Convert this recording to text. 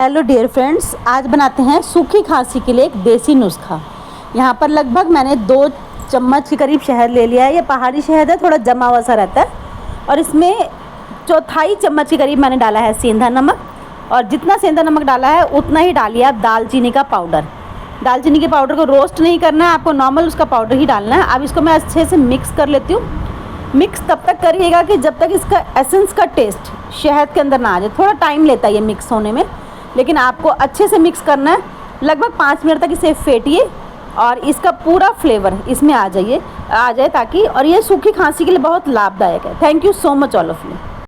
Hello dear friends, आज बनाते हैं सूखी खांसी के लिए एक देसी नुस्खा। यहाँ पर लगभग मैंने 2 चम्मच के करीब शहद ले लिया है। ये पहाड़ी शहद है, थोड़ा जमा हुआ सा रहता है। और इसमें 1/4 चम्मच के करीब मैंने डाला है सेंधा नमक। और जितना सेंधा नमक डाला है उतना ही डालिए आप दालचीनी का पाउडर। दालचीनी के पाउडर को रोस्ट नहीं करना है आपको, नॉर्मल उसका पाउडर ही डालना है। अब इसको मैं अच्छे से मिक्स कर लेती हूँ। मिक्स तब तक करिएगा कि जब तक इसका एसेंस का टेस्ट शहद के अंदर ना आ जाए। थोड़ा टाइम लेता है ये मिक्स होने में, लेकिन आपको अच्छे से मिक्स करना है। लगभग 5 मिनट तक इसे फेंटिए और इसका पूरा फ्लेवर इसमें आ जाए ताकि, और ये सूखी खांसी के लिए बहुत लाभदायक है। Thank you so much all of you.